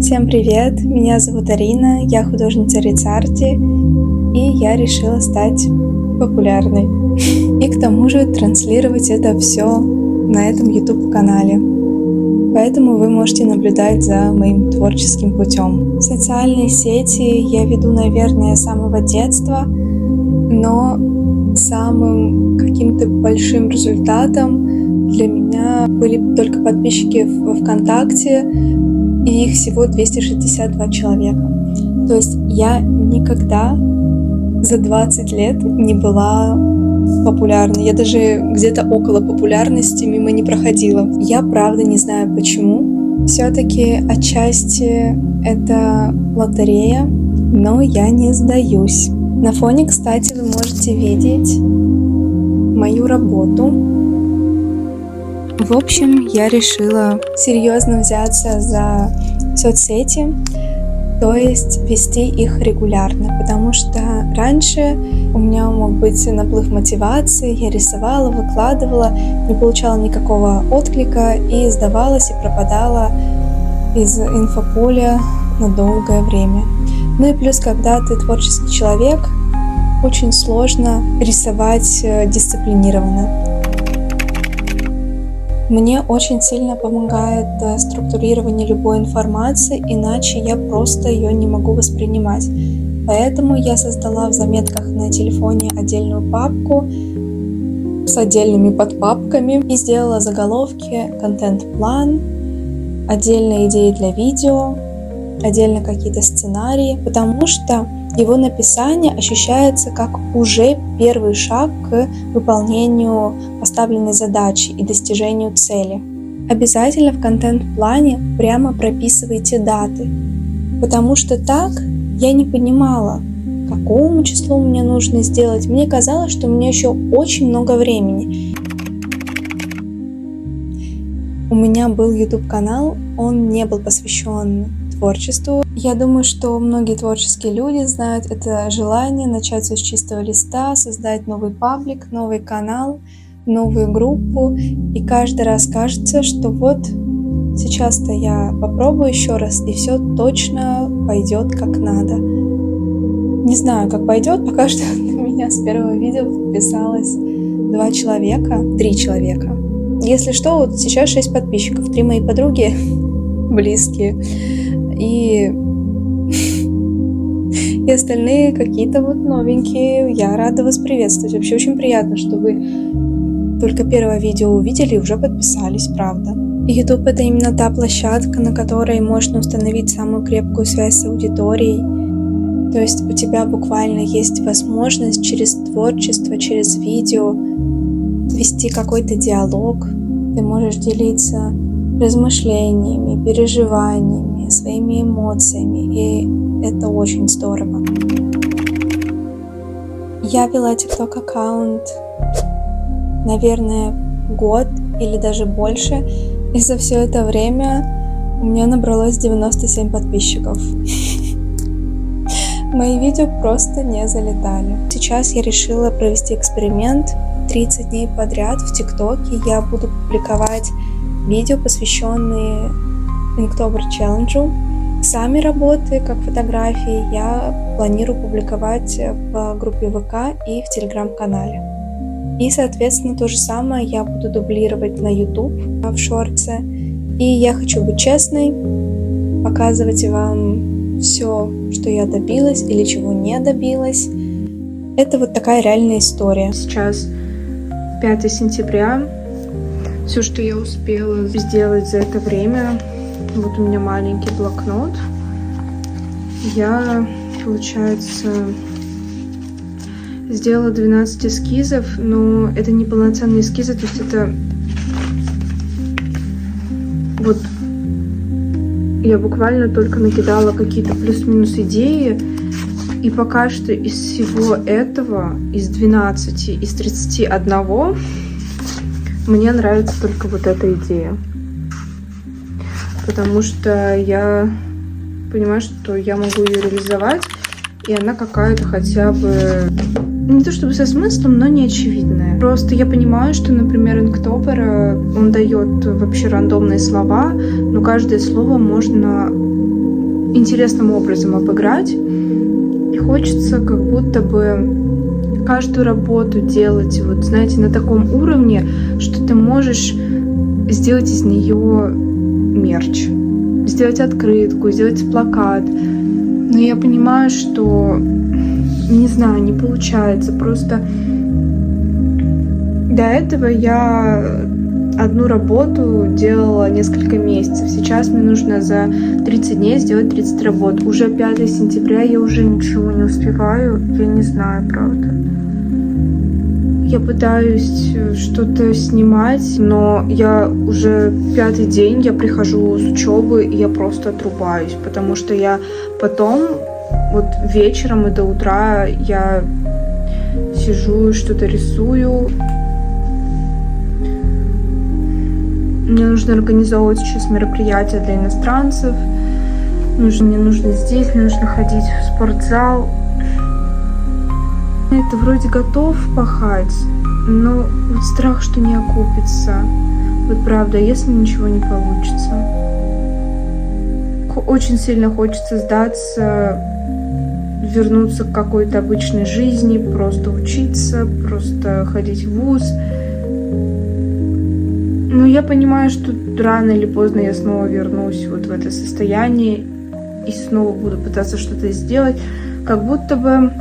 Всем привет, меня зовут Арина, я художница Рицарти, и я решила стать популярной. И к тому же транслировать это все на этом YouTube-канале. Поэтому вы можете наблюдать за моим творческим путем. Социальные сети я веду, наверное, с самого детства, но самым каким-то большим результатом для меня были только подписчики в ВКонтакте, и их всего 262 человека. То есть я никогда за 20 лет не была популярной. Я даже где-то около популярности мимо не проходила. Я правда не знаю почему. Все-таки отчасти это лотерея, но я не сдаюсь. На фоне, кстати, вы можете видеть мою работу. В общем, я решила серьезно взяться за соцсети, то есть вести их регулярно, потому что раньше у меня мог быть наплыв мотивации, я рисовала, выкладывала, не получала никакого отклика и сдавалась и пропадала из инфополя на долгое время. Ну и плюс, когда ты творческий человек, очень сложно рисовать дисциплинированно. Мне очень сильно помогает структурирование любой информации, иначе я просто ее не могу воспринимать. Поэтому я создала в заметках на телефоне отдельную папку с отдельными подпапками и сделала заголовки, контент-план, отдельные идеи для видео, отдельно какие-то сценарии, потому что его написание ощущается как уже первый шаг к выполнению поставленной задачи и достижению цели. Обязательно в контент-плане прямо прописывайте даты, потому что так я не понимала, какому числу мне нужно сделать. Мне казалось, что у меня еще очень много времени. У меня был YouTube-канал, он не был посвящен творчеству. Я думаю, что многие творческие люди знают это желание начать все с чистого листа, создать новый паблик, новый канал, новую группу. И каждый раз кажется, что вот сейчас-то я попробую еще раз, и все точно пойдет как надо. Не знаю, как пойдет, пока что на меня с первого видео подписалось 3 человека. Если что, вот сейчас 6 подписчиков, 3 мои подруги близкие. И остальные какие-то вот новенькие. Я рада вас приветствовать. Вообще очень приятно, что вы только первое видео увидели и уже подписались, правда. YouTube — это именно та площадка, на которой можно установить самую крепкую связь с аудиторией. То есть у тебя буквально есть возможность через творчество, через видео вести какой-то диалог. Ты можешь делиться размышлениями, переживаниями, своими эмоциями, и это очень здорово. Я вела TikTok аккаунт, наверное, год или даже больше, и за все это время у меня набралось 97 подписчиков. Мои видео просто не залетали. Сейчас я решила провести эксперимент. 30 дней подряд в ТикТоке я буду публиковать видео, посвященные Inktober Challenge. Сами работы, как фотографии, я планирую публиковать в группе ВК и в Телеграм-канале. И, соответственно, то же самое я буду дублировать на YouTube в шортсе. И я хочу быть честной, показывать вам все, что я добилась или чего не добилась. Это вот такая реальная история. Сейчас 5 сентября. Все, что я успела сделать за это время, вот у меня маленький блокнот. Я, получается, сделала 12 эскизов, но это не полноценные эскизы, то есть это вот я буквально только накидала какие-то плюс-минус идеи, и пока что из всего этого, из 12, из 31, мне нравится только вот эта идея. Потому что я понимаю, что я могу ее реализовать, и она какая-то хотя бы не то чтобы со смыслом, но не очевидная. Просто я понимаю, что, например, Inktober, он дает вообще рандомные слова, но каждое слово можно интересным образом обыграть. И хочется как будто бы каждую работу делать, вот, знаете, на таком уровне, что ты можешь сделать из нее мерч, сделать открытку, сделать плакат. Но я понимаю, что, не знаю, не получается. Просто до этого я одну работу делала несколько месяцев. Сейчас мне нужно за 30 дней сделать 30 работ. Уже 5 сентября, я уже ничего не успеваю. Я не знаю, правда. Я пытаюсь что-то снимать, но я уже 5-й день, я прихожу с учебы, и я просто отрубаюсь, потому что я потом, вот вечером и до утра я сижу, что-то рисую. Мне нужно организовывать сейчас мероприятия для иностранцев. Мне нужно здесь, мне нужно ходить в спортзал. Это вроде готов пахать, но вот страх, что не окупится. Вот правда, если ничего не получится. Очень сильно хочется сдаться, вернуться к какой-то обычной жизни, просто учиться, просто ходить в вуз. Но я понимаю, что рано или поздно я снова вернусь вот в это состояние и снова буду пытаться что-то сделать. Как будто бы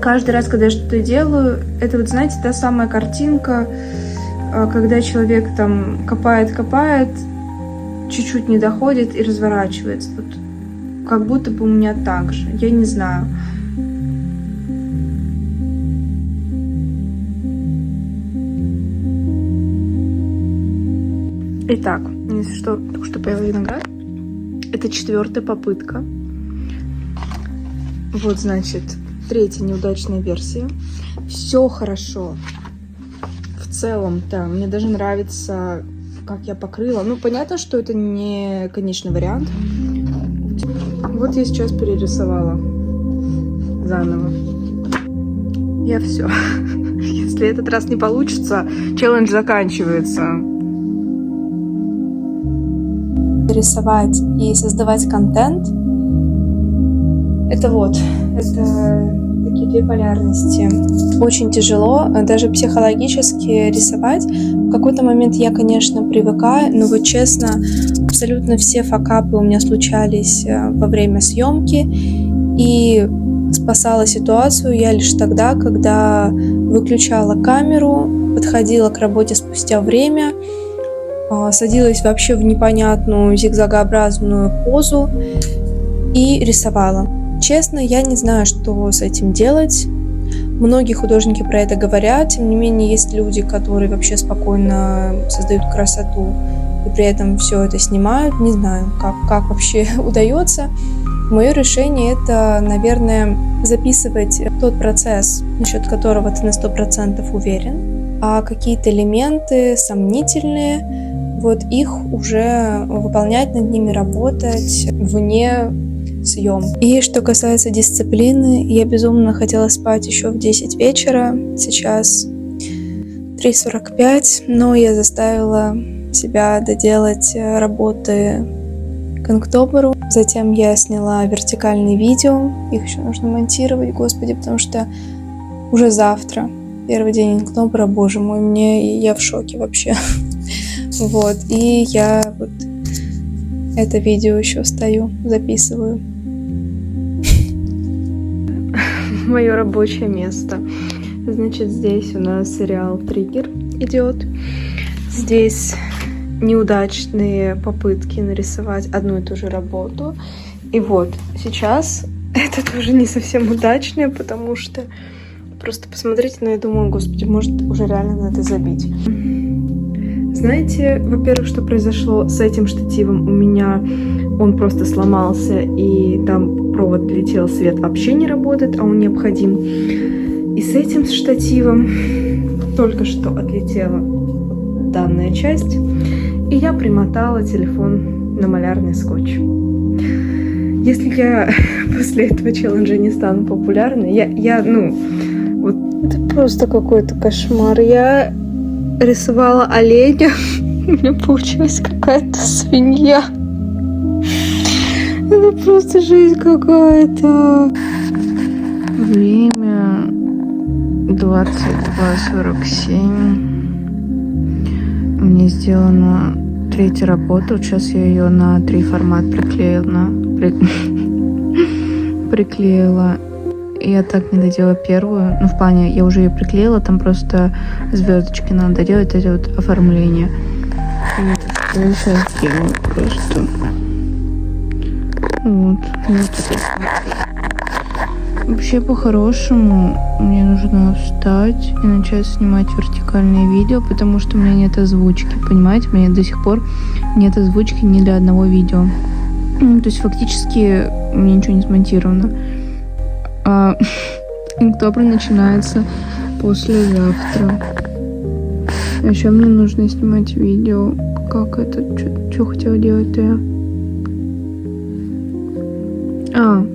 каждый раз, когда я что-то делаю, это вот, знаете, та самая картинка, когда человек там копает, чуть-чуть не доходит и разворачивается. Вот как будто бы у меня так же. Я не знаю. Итак, если что, только что поел виноград. Это 4-я попытка. Вот, значит, 3-я неудачная версия. Все хорошо. В целом, да, мне даже нравится, как я покрыла. Ну, понятно, что это не конечный вариант. Вот я сейчас перерисовала заново. Я все. Если этот раз не получится, челлендж заканчивается. Рисовать и создавать контент. Это такие две полярности. Очень тяжело, даже психологически рисовать. В какой-то момент я, конечно, привыкаю, но вот честно, абсолютно все факапы у меня случались во время съемки, и спасала ситуацию я лишь тогда, когда выключала камеру, подходила к работе спустя время, садилась вообще в непонятную зигзагообразную позу и рисовала. Честно, я не знаю, что с этим делать. Многие художники про это говорят, тем не менее есть люди, которые вообще спокойно создают красоту и при этом все это снимают. Не знаю, как вообще удается. Мое решение — это, наверное, записывать тот процесс, насчет которого ты на 100% уверен, а какие-то элементы сомнительные, вот их уже выполнять, над ними работать вне съем. И что касается дисциплины, я безумно хотела спать еще в 10 вечера, сейчас 3:45, но я заставила себя доделать работы к Инктоберу. Затем я сняла вертикальные видео, их еще нужно монтировать, господи, потому что уже завтра, первый день Инктобера, боже мой, я в шоке вообще. Вот, и я вот это видео еще стою, записываю. Мое рабочее место. Значит, здесь у нас сериал «Триггер» идет. Здесь неудачные попытки нарисовать одну и ту же работу. И вот сейчас это тоже не совсем удачное, потому что просто посмотрите на это, думаю, господи, может уже реально надо забить. Знаете, во-первых, что произошло с этим штативом? У меня он просто сломался, и там провод летел, свет вообще не работает, а он необходим. И с этим штативом только что отлетела данная часть, и я примотала телефон на малярный скотч. Если я после этого челленджа не стану популярной, вот это просто какой-то кошмар. Я рисовала оленя, у меня получилась какая-то свинья. Это просто жизнь какая-то. Время 22:47. Мне сделана 3-я работа. Вот сейчас я ее на 3 формат приклеила. Я так не доделала первую. Ну, в плане, я уже ее приклеила, там просто звездочки надо доделать, эти вот оформления. И это что я сейчас делаю просто. Вот. Вообще, по-хорошему, мне нужно встать и начать снимать вертикальные видео, потому что у меня нет озвучки, понимаете? У меня до сих пор нет озвучки ни для одного видео. Ну, то есть, фактически, у меня ничего не смонтировано. Октябрь начинается послезавтра. А еще мне нужно снимать видео. Как это? Что хотела делать-то я?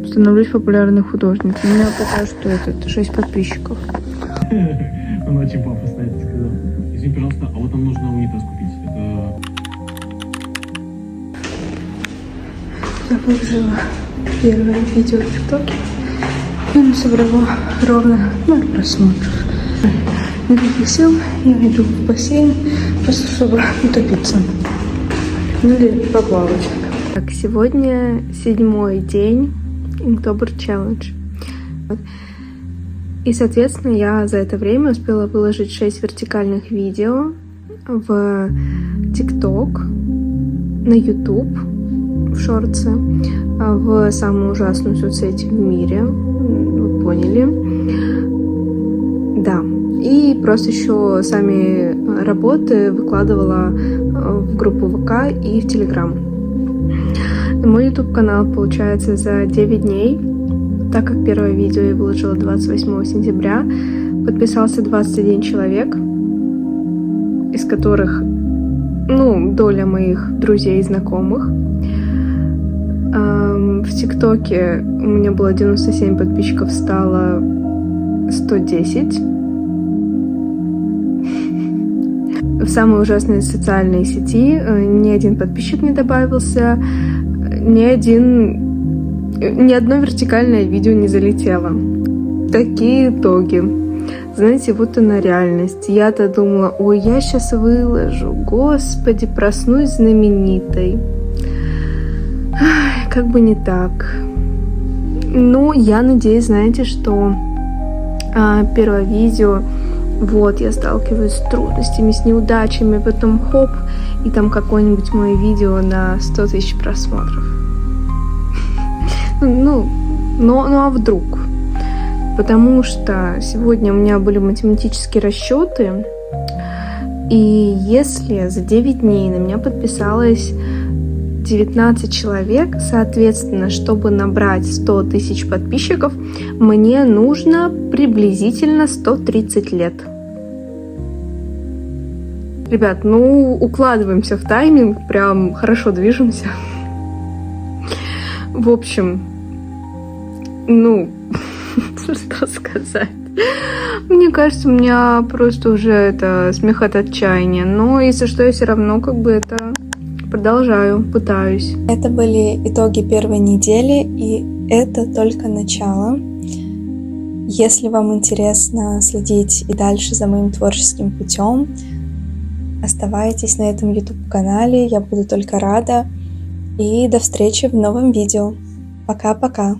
Становлюсь популярной художницей. У меня пока что 6 подписчиков. Он очень пафосно это сказал. Извини, пожалуйста, а вот нам нужно унитаз купить. Это... Я выложила первое видео в ТикТоке. Я собрала ровно 0 просмотров. Никаких сил, я иду в бассейн, просто чтобы утопиться. Ну или поплавать. Так, сегодня 7-й день Inktober Challenge. И, соответственно, я за это время успела выложить 6 вертикальных видео в ТикТок, на YouTube, в шорты, в самую ужасную соцсеть в мире. Вы поняли. Да. И просто еще сами работы выкладывала в группу ВК и в Телеграм. Мой YouTube-канал, получается, за 9 дней, так как первое видео я выложила 28 сентября, подписался 21 человек, из которых, доля моих друзей и знакомых. В ТикТоке у меня было 97 подписчиков, стало 110. В самой ужасной социальной сети ни один подписчик не добавился, ни одно вертикальное видео не залетело. Такие итоги. Знаете, вот она реальность. Я-то думала, ой, я сейчас выложу, господи, проснусь знаменитой. Ай, как бы не так. Ну, я надеюсь, знаете, что первое видео, вот, я сталкиваюсь с трудностями, с неудачами, потом хоп, и там какое-нибудь мое видео на 100 тысяч просмотров. А вдруг? Потому что сегодня у меня были математические расчеты, и если за 9 дней на меня подписалось 19 человек, соответственно, чтобы набрать 100 тысяч подписчиков, мне нужно приблизительно 130 лет. Ребят, укладываемся в тайминг, прям хорошо движемся. В общем, что сказать. Мне кажется, у меня просто уже смех от отчаяния. Но если что, я все равно продолжаю, пытаюсь. Это были итоги первой недели, и это только начало. Если вам интересно следить и дальше за моим творческим путем, оставайтесь на этом YouTube-канале, я буду только рада. И до встречи в новом видео. Пока-пока.